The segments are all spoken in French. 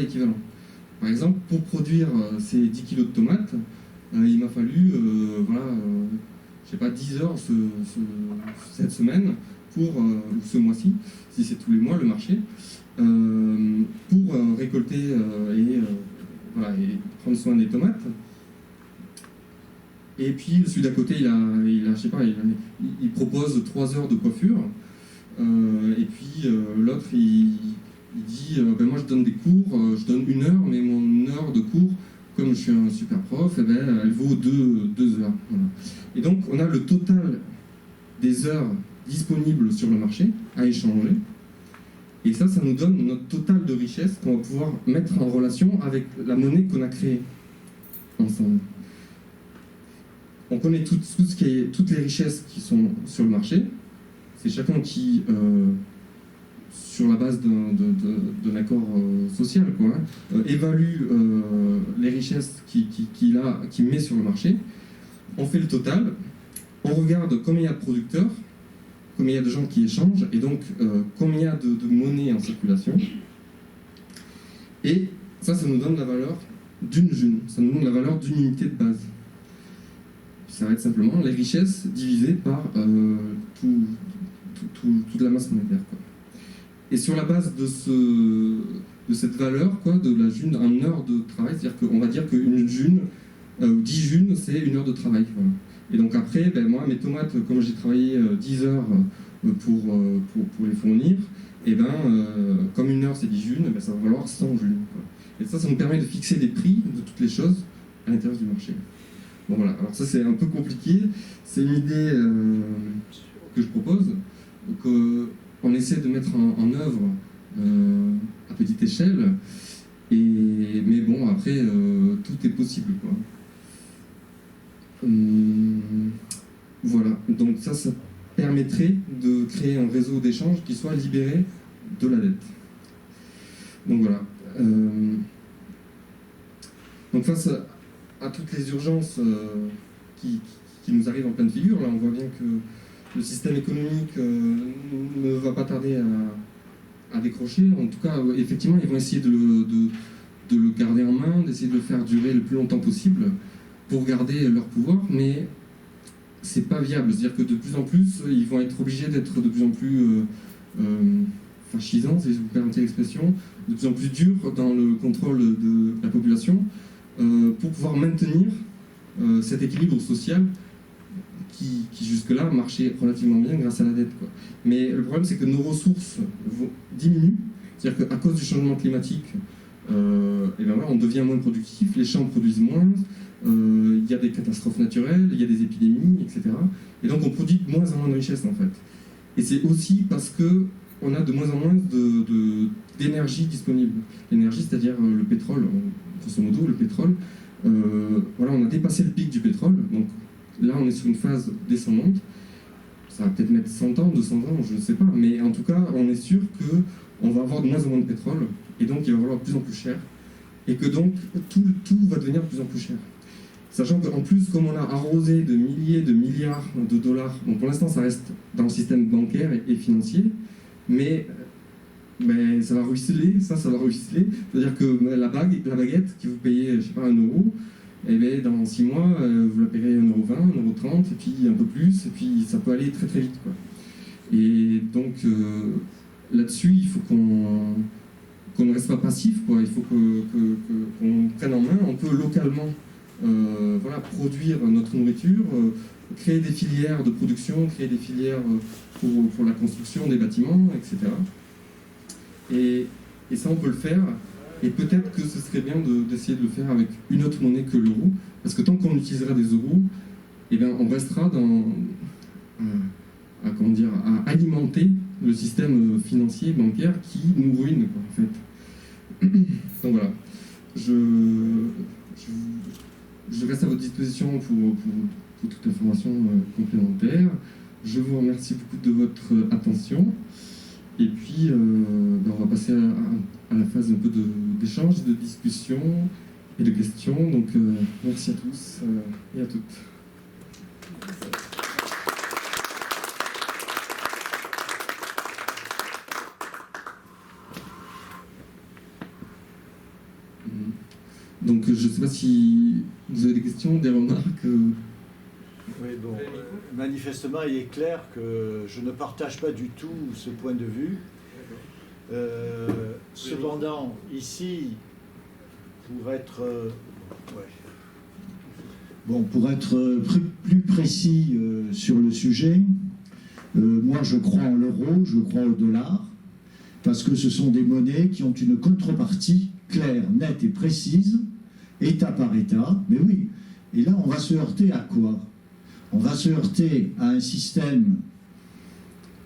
équivalent. Par exemple, pour produire ces 10 kilos de tomates, il m'a fallu, je sais pas, 10 heures cette semaine, ou ce mois-ci, si c'est tous les mois le marché, pour récolter et prendre soin des tomates. Et puis celui d'à côté, il propose 3 heures de coiffure. Et puis l'autre, il dit moi je donne des cours, je donne 1 heure, mais mon heure de cours, comme je suis un super prof, elle vaut 2 heures. Voilà. Et donc on a le total des heures disponibles sur le marché à échanger. Et ça nous donne notre total de richesse qu'on va pouvoir mettre en relation avec la monnaie qu'on a créée ensemble. On connaît toutes les richesses qui sont sur le marché. C'est chacun qui, sur la base d'un accord social, évalue les richesses qu'il met sur le marché. On fait le total, on regarde combien il y a de producteurs, combien il y a de gens qui échangent, et donc combien il y a de monnaie en circulation. Et ça nous donne la valeur d'une june, ça nous donne la valeur d'une unité de base. Ça va être simplement les richesses divisées par toute la masse monétaire. Et sur la base de cette valeur, de la june en heure de travail, c'est-à-dire qu'on va dire qu'une june, 10 junes, c'est 1 heure de travail. Voilà. Et donc après, moi, mes tomates, comme j'ai travaillé 10 heures pour les fournir, comme 1 heure c'est 10 junes, ça va valoir 100 junes. Quoi. Et ça nous permet de fixer des prix de toutes les choses à l'intérieur du marché. Bon voilà, alors ça c'est un peu compliqué, c'est une idée que je propose, qu'on essaie de mettre en œuvre à petite échelle, mais bon après tout est possible quoi. Voilà, donc ça permettrait de créer un réseau d'échange qui soit libéré de la dette. Donc voilà. Donc face à toutes les urgences qui nous arrivent en pleine figure, là on voit bien que le système économique ne va pas tarder à décrocher. En tout cas, effectivement, ils vont essayer de le garder en main, d'essayer de le faire durer le plus longtemps possible pour garder leur pouvoir, mais c'est pas viable. C'est-à-dire que de plus en plus, ils vont être obligés d'être de plus en plus fascisants, si vous permettez l'expression, de plus en plus durs dans le contrôle de la population, pour pouvoir maintenir cet équilibre social qui jusque-là marchait relativement bien grâce à la dette. Quoi. Mais le problème, c'est que nos ressources diminuent, c'est-à-dire qu'à cause du changement climatique, on devient moins productif, les champs produisent moins, il y a des catastrophes naturelles, il y a des épidémies, etc. Et donc on produit de moins en moins de richesses en fait. Et c'est aussi parce qu'on a de moins en moins d'énergie disponible. L'énergie, c'est-à-dire le pétrole, grosso modo, le pétrole, on a dépassé le pic du pétrole, donc là on est sur une phase descendante, ça va peut-être mettre 100 ans, 200 ans, je ne sais pas, mais en tout cas on est sûr qu'on va avoir de moins en moins de pétrole, et donc il va valoir de plus en plus cher, et que donc tout va devenir de plus en plus cher. Sachant qu'en plus, comme on a arrosé de milliers de milliards de dollars, donc pour l'instant ça reste dans le système bancaire et financier, mais ça va ruisseler, c'est-à-dire que la baguette qui vous payez, je sais pas, 1 euro, dans 6 mois, vous la payerez 1,20 €, 1,30 €, et puis un peu plus, et puis ça peut aller très très vite. Quoi. Et donc là-dessus, il faut qu'on ne reste pas passif, quoi. Il faut qu'on prenne en main, on peut localement produire notre nourriture, créer des filières de production, créer des filières pour la construction des bâtiments, etc. Et ça, on peut le faire. Et peut-être que ce serait bien d'essayer de le faire avec une autre monnaie que l'euro, parce que tant qu'on utilisera des euros, on restera à alimenter le système financier, bancaire, qui nous ruine, quoi, en fait. Donc voilà. Je reste à votre disposition pour toute information complémentaire. Je vous remercie beaucoup de votre attention. Et puis, on va passer à la phase un peu d'échange, de discussion et de questions. Donc, merci à tous et à toutes. Donc je ne sais pas si vous avez des questions, des remarques. Oui, bon, manifestement, il est clair que je ne partage pas du tout ce point de vue. Cependant, ici, pour être... Bon, pour être plus précis sur le sujet, moi je crois en l'euro, je crois au dollar, parce que ce sont des monnaies qui ont une contrepartie claire, nette et précise, État par État. Mais oui, et là on va se heurter à quoi? On va se heurter à un système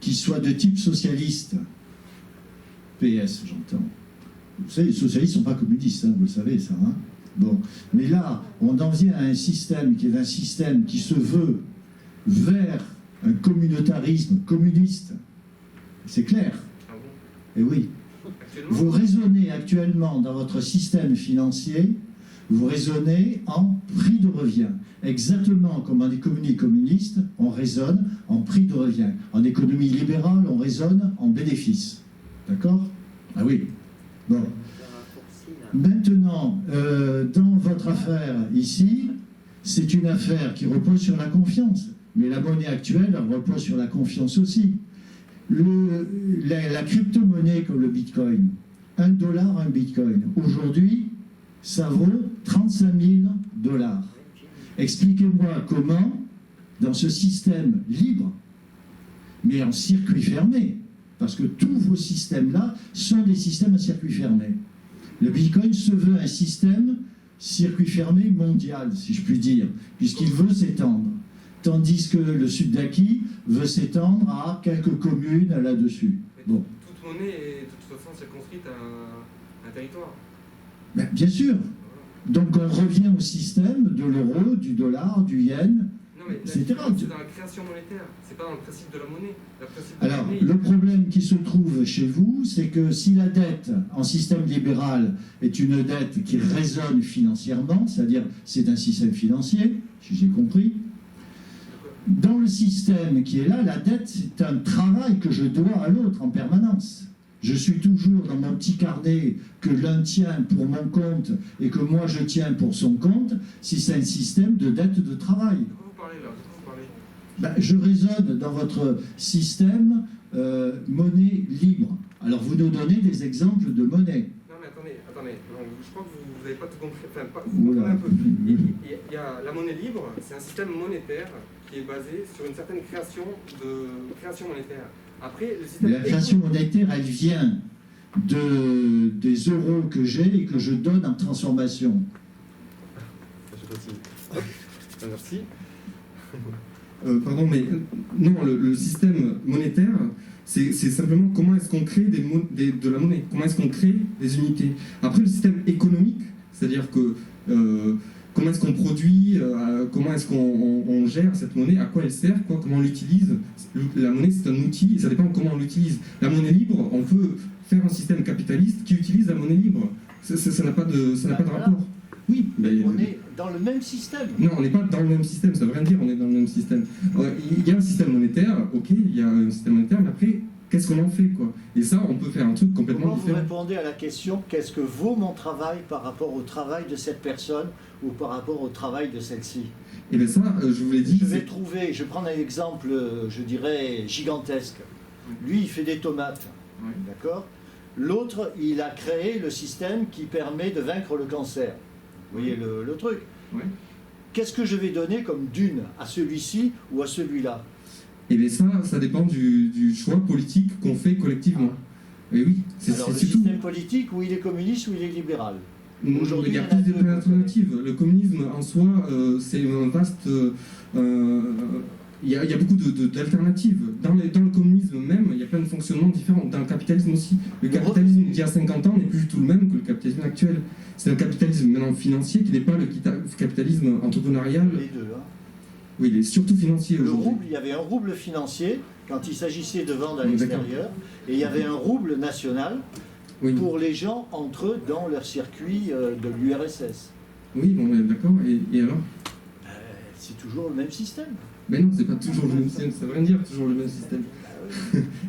qui soit de type socialiste, PS j'entends. Vous savez, les socialistes ne sont pas communistes, hein, vous le savez ça. Hein. Bon. Mais là, on en vient à un système qui est un système qui se veut vers un communautarisme communiste. C'est clair. Ah bon? Et oui. Vous raisonnez actuellement dans votre système financier, vous raisonnez en prix de revient. Exactement comme en économie communiste, on raisonne en prix de revient. En économie libérale, on raisonne en bénéfice. D'accord? Ah oui. Bon. Maintenant, dans votre affaire ici, c'est une affaire qui repose sur la confiance. Mais la monnaie actuelle repose sur la confiance aussi. La crypto-monnaie comme le Bitcoin, $1, un Bitcoin, aujourd'hui, ça vaut 35 000 $. Expliquez-moi comment, dans ce système libre, mais en circuit fermé, parce que tous vos systèmes-là sont des systèmes à circuit fermé. Le Bitcoin se veut un système circuit fermé mondial, si je puis dire, puisqu'il veut s'étendre. Tandis que le Sudaki veut s'étendre à quelques communes là-dessus. Bon. Toute monnaie est de toute façon circonscrite à un territoire. Ben, bien sûr. Donc on revient au système de l'euro, du dollar, du yen, etc. C'est dans la création monétaire, c'est pas dans le principe de la monnaie. Alors, le problème qui se trouve chez vous, c'est que si la dette en système libéral est une dette qui résonne financièrement, c'est-à-dire c'est un système financier, si j'ai compris, dans le système qui est là, la dette c'est un travail que je dois à l'autre en permanence. Je suis toujours dans mon petit carnet que l'un tient pour mon compte et que moi je tiens pour son compte, si c'est un système de dette de travail. De quoi vous parlez là? De quoi vous parlez? Ben, je raisonne dans votre système monnaie libre. Alors vous nous donnez des exemples de monnaie. Non mais attendez. Je crois que vous n'avez pas tout compris. Enfin, vous comprenez un peu. Il y a la monnaie libre, c'est un système monétaire qui est basé sur une certaine création monétaire. Après, le système... La création monétaire, elle vient des euros que j'ai et que je donne en transformation. Merci. Pardon, mais non, le système monétaire, c'est simplement comment est-ce qu'on crée de la monnaie, comment est-ce qu'on crée des unités. Après, le système économique, c'est-à-dire que comment est-ce qu'on produit, comment est-ce qu'on gère cette monnaie, à quoi elle sert, comment on l'utilise. La monnaie, c'est un outil, et ça dépend de comment on l'utilise. La monnaie libre, on peut faire un système capitaliste qui utilise la monnaie libre. Ça n'a pas de rapport. Oui, mais on est dans le même système. Non, on n'est pas dans le même système, ça veut rien dire, on est dans le même système. Il y a un système monétaire, ok, il y a un système monétaire, mais après, qu'est-ce qu'on en fait, quoi? Et ça, on peut faire un truc complètement différent. Comment vous répondez à la question, qu'est-ce que vaut mon travail par rapport au travail de cette personne ou par rapport au travail de celle-ci? Et bien ça, je vous l'ai dit... Je vais prendre un exemple, je dirais, gigantesque. Lui, il fait des tomates, d'accord? L'autre, il a créé le système qui permet de vaincre le cancer. Vous voyez le truc. Oui. Qu'est-ce que je vais donner comme dune à celui-ci ou à celui-là? Et bien ça dépend du choix politique qu'on fait collectivement. Et oui, alors le système politique, où il est communiste ou il est libéral? Aujourd'hui, il y a plus d'alternatives. Le communisme en soi, c'est un vaste... Il y a beaucoup d'alternatives. Dans le communisme même, il y a plein de fonctionnements différents. Dans le capitalisme aussi. Le capitalisme d'il y a 50 ans n'est plus du tout le même que le capitalisme actuel. C'est un capitalisme maintenant financier qui n'est pas le capitalisme entrepreneurial. Les deux, hein. Oui, il est surtout financier aujourd'hui. Il y avait un rouble financier quand il s'agissait de vendre à l'extérieur, et il y avait un rouble national pour les gens entre eux dans leur circuit de l'URSS. Oui, bon, d'accord. Et alors? C'est toujours le même système. Mais non, c'est pas toujours le même système, ça veut rien dire toujours le même système.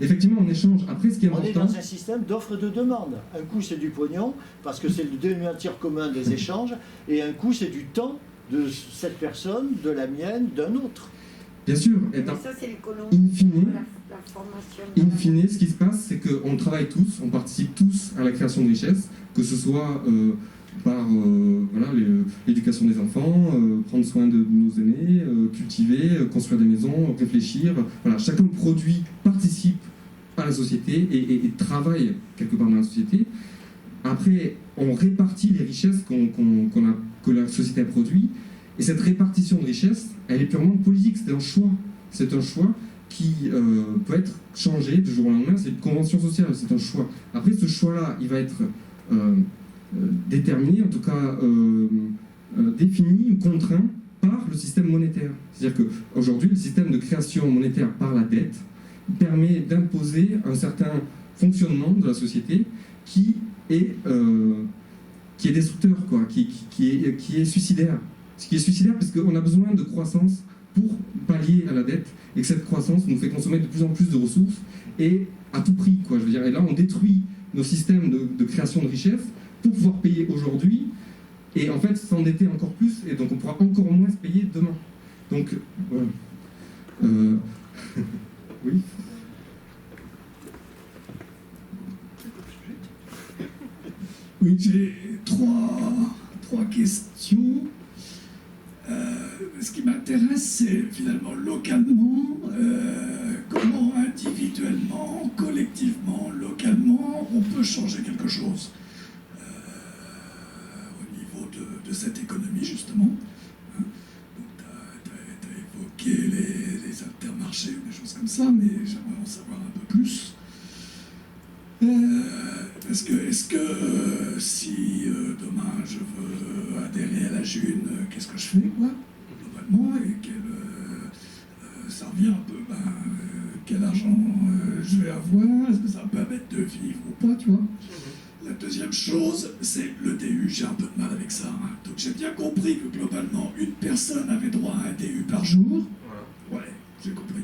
Effectivement, on échange. Après, ce qui est On est important... dans un système d'offre et de demande. Un coup, c'est du pognon, parce que c'est le dénominateur commun des échanges, et un coup, c'est du temps de cette personne, de la mienne, d'un autre. Bien sûr. Mais ça, c'est l'économie. In fine, La formation. in fine, ce qui se passe, c'est qu'on travaille tous, on participe tous à la création de richesses, que ce soit par voilà, l'éducation des enfants, prendre soin de nos aînés, cultiver, construire des maisons, réfléchir. Voilà, chacun produit, participe à la société et travaille quelque part dans la société. Après, on répartit les richesses que la société a produit. Et cette répartition de richesses, elle est purement politique, c'est un choix. C'est un choix qui peut être changé du jour au lendemain, c'est une convention sociale, c'est un choix. Après, ce choix-là, il va être déterminé, en tout cas défini ou contraint par le système monétaire. C'est-à-dire qu'aujourd'hui, le système de création monétaire par la dette permet d'imposer un certain fonctionnement de la société qui est destructeur, quoi, qui est suicidaire. Ce qui est suicidaire parce qu'on a besoin de croissance pour pallier à la dette et que cette croissance nous fait consommer de plus en plus de ressources et à tout prix, quoi, je veux dire. Et là, on détruit nos systèmes de création de richesse pour pouvoir payer aujourd'hui et en fait s'endetter encore plus et donc on pourra encore moins se payer demain. Donc, voilà. Oui. Oui, j'ai trois questions. Ce qui m'intéresse, c'est finalement localement, comment individuellement, collectivement, localement, on peut changer quelque chose au niveau de cette économie, justement. Hein. Tu as évoqué les intermarchés ou des choses comme ça, mais j'aimerais en savoir un peu plus. Est-ce que si demain je veux adhérer à la June, qu'est-ce que je fais, quoi, globalement, et ça revient un peu, quel argent je vais avoir, est-ce que ça va me permettre de vivre ou pas, tu vois. La deuxième chose, c'est le DU, j'ai un peu de mal avec ça. Hein. Donc j'ai bien compris que globalement, une personne avait droit à un DU par jour. Voilà. Ouais. J'ai compris.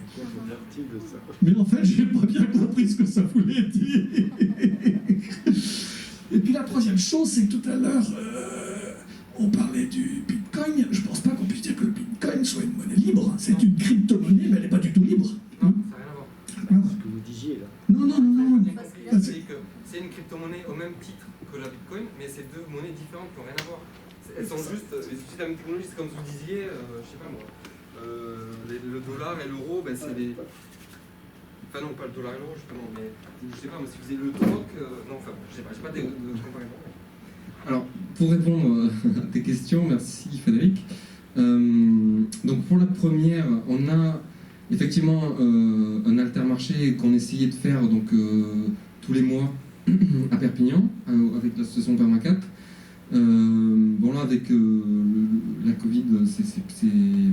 Mais en fait, j'ai pas bien compris ce que ça voulait dire. Et puis la troisième chose, c'est que tout à l'heure, on parlait du Bitcoin. Je pense pas qu'on puisse dire que le Bitcoin soit une monnaie libre. C'est une crypto-monnaie, mais elle n'est pas du tout libre. Non, ça n'a rien à voir. Ce que vous disiez là. Non. C'est que c'est une crypto-monnaie au même titre que la Bitcoin, mais c'est deux monnaies différentes qui n'ont rien à voir. Elles sont juste, les outils de la même technologie, c'est comme vous disiez, je sais pas moi. Le dollar et l'euro, ben c'est des... Enfin non, pas le dollar et l'euro justement, mais je sais pas, moi si vous faisiez le troc, non, enfin je sais pas, j'ai pas de comparaison. Alors, pour répondre à tes questions, merci Frédéric. Donc pour la première, on a effectivement un altermarché qu'on essayait de faire donc, tous les mois à Perpignan, avec l'association Permacat. Bon là avec la Covid,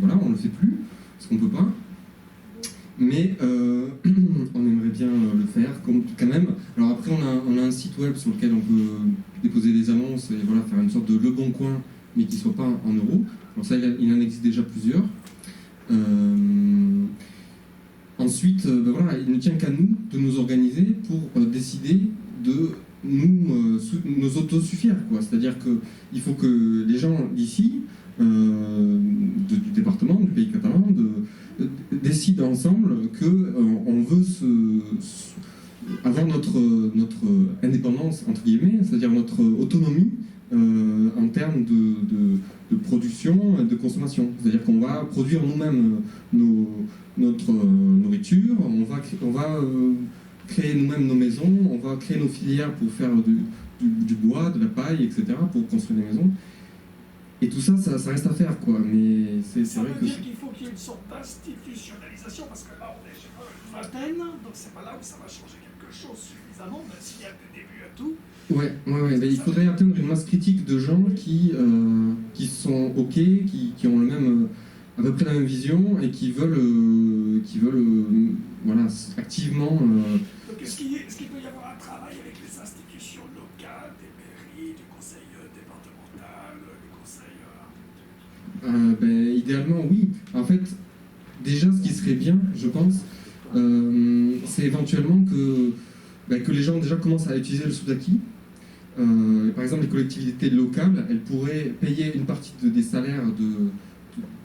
voilà, on le fait plus parce qu'on peut pas. Mais on aimerait bien le faire quand même. Alors après on a un site web sur lequel on peut déposer des annonces et voilà, faire une sorte de Le Bon Coin, mais qui ne soit pas en euros. Alors ça il en existe déjà plusieurs. Ensuite, voilà, il ne tient qu'à nous de nous organiser pour décider de nous autosuffire, quoi. C'est-à-dire qu'il faut que les gens d'ici, du département, du pays catalan, décident ensemble qu'on veut avoir notre indépendance, entre guillemets, c'est-à-dire notre autonomie en termes de production et de consommation. C'est-à-dire qu'on va produire nous-mêmes notre nourriture, on va créer nous-mêmes nos maisons, on va créer nos filières pour faire du bois, de la paille, etc., pour construire des maisons. Et tout ça, ça reste à faire, quoi. Mais c'est vrai que... Ça veut dire qu'il faut qu'il y ait une sorte d'institutionnalisation, parce que là, on est, je sais pas, une vingtaine, donc c'est pas là où ça va changer quelque chose suffisamment, même s'il y a des débuts à tout. Ouais. Mais il faudrait atteindre une masse critique de gens qui sont OK, qui ont le même... à peu près la même vision et qui veulent voilà, activement... Donc est-ce qu'il peut y avoir un travail avec les institutions locales, des mairies, du conseil départemental, du conseil... Idéalement, oui. En fait, déjà, ce qui serait bien, je pense, éventuellement que les gens déjà commencent à utiliser le Soudaki. Par exemple, les collectivités locales, elles pourraient payer une partie des salaires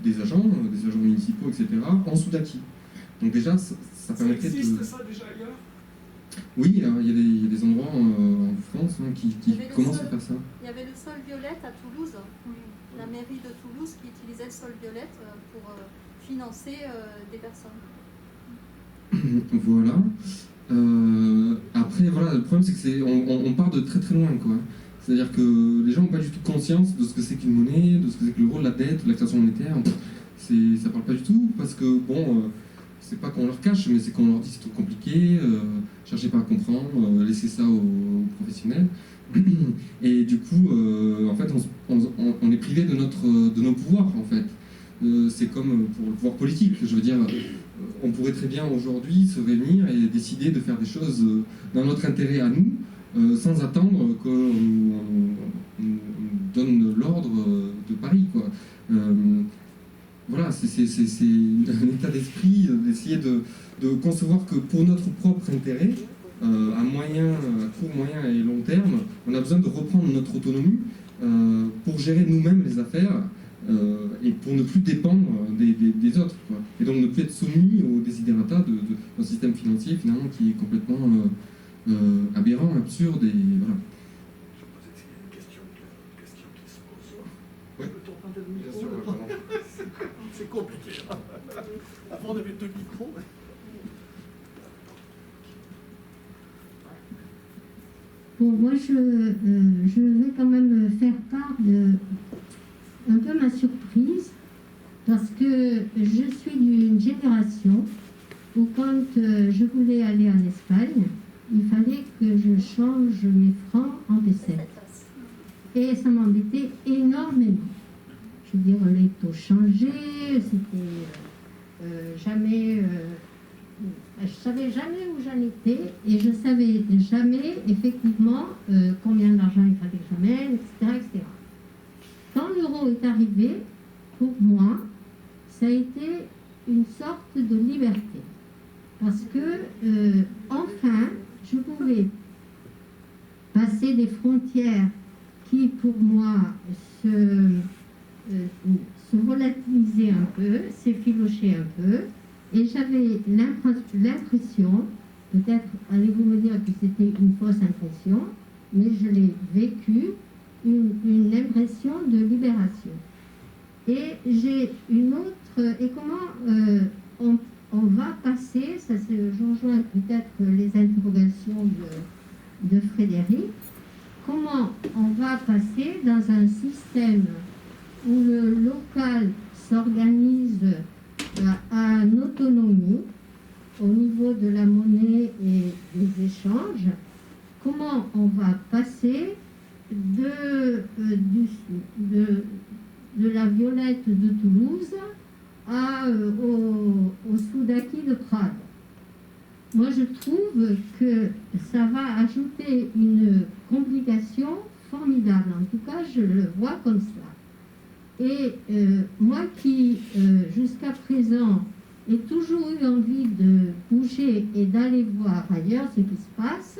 des agents municipaux, etc., en Soudaki. Donc déjà, ça permettrait de... Ça existe ça déjà ailleurs? Oui, il y a des endroits en France qui commencent à faire ça. Il y avait le sol violette à Toulouse, la mairie de Toulouse qui utilisait le sol violette pour financer des personnes. Voilà. Après, voilà, le problème c'est que on part de très très loin, quoi. C'est-à-dire que les gens n'ont pas du tout conscience de ce que c'est qu'une monnaie, de ce que c'est que l'euro, la dette, la création monétaire. Ça parle pas du tout, parce que bon, c'est pas qu'on leur cache, mais c'est qu'on leur dit c'est trop compliqué, cherchez pas à comprendre, laissez ça aux professionnels. Et du coup, en fait, on est privé de nos pouvoirs, en fait. C'est comme pour le pouvoir politique, je veux dire, on pourrait très bien aujourd'hui se réunir et décider de faire des choses dans notre intérêt à nous, sans attendre qu'on nous donne l'ordre de Paris, quoi. Voilà, c'est un état d'esprit d'essayer de concevoir que pour notre propre intérêt, à court, moyen et long terme, on a besoin de reprendre notre autonomie pour gérer nous-mêmes les affaires et pour ne plus dépendre des autres, quoi. Et donc ne plus être soumis aux desiderata d'un système financier finalement qui est complètement aberrant, absurde et voilà. Je peux peut-être une question qui se pose. Ouais. Je peux tourner le Bien micro sûr, là? pardon. C'est compliqué. Avant on avait 2 micros. Bon, moi, je vais quand même faire part de un peu ma surprise, parce que je suis d'une génération où quand je voulais aller en Espagne, il fallait que je change mes francs en pesetas. Et ça m'embêtait énormément. Je veux dire, les taux changeaient, c'était jamais... je savais jamais où j'en étais et je savais jamais effectivement combien d'argent il fallait que j'amène, etc., etc. Quand l'euro est arrivé, pour moi, ça a été une sorte de liberté. Parce que, enfin, je pouvais passer des frontières qui, pour moi, se volatilisaient un peu, s'effilochaient un peu. Et j'avais l'impression, peut-être allez-vous me dire que c'était une fausse impression, mais je l'ai vécu, une impression de libération. Et j'ai une autre, et comment on va passer, ça je rejoins peut-être les interrogations de Frédéric, comment on va passer dans un système où le local s'organise à une autonomie au niveau de la monnaie et des échanges, comment on va passer de la Violette de Toulouse au Soudaki de Prades. Moi, je trouve que ça va ajouter une complication formidable. En tout cas, je le vois comme ça. Et moi qui, jusqu'à présent, ai toujours eu envie de bouger et d'aller voir ailleurs ce qui se passe,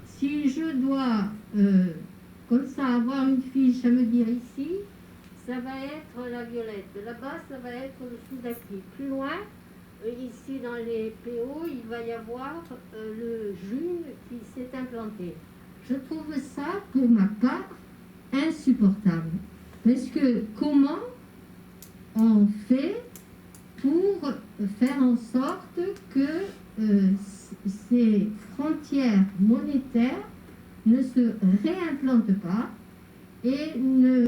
si je dois, comme ça, avoir une fiche à me dire ici, ça va être la Violette. Là-bas, ça va être le Soudaki. Plus loin, ici dans les PO, il va y avoir le June qui s'est implanté. Je trouve ça, pour ma part, insupportable. Parce que comment on fait pour faire en sorte que ces frontières monétaires ne se réimplantent pas et ne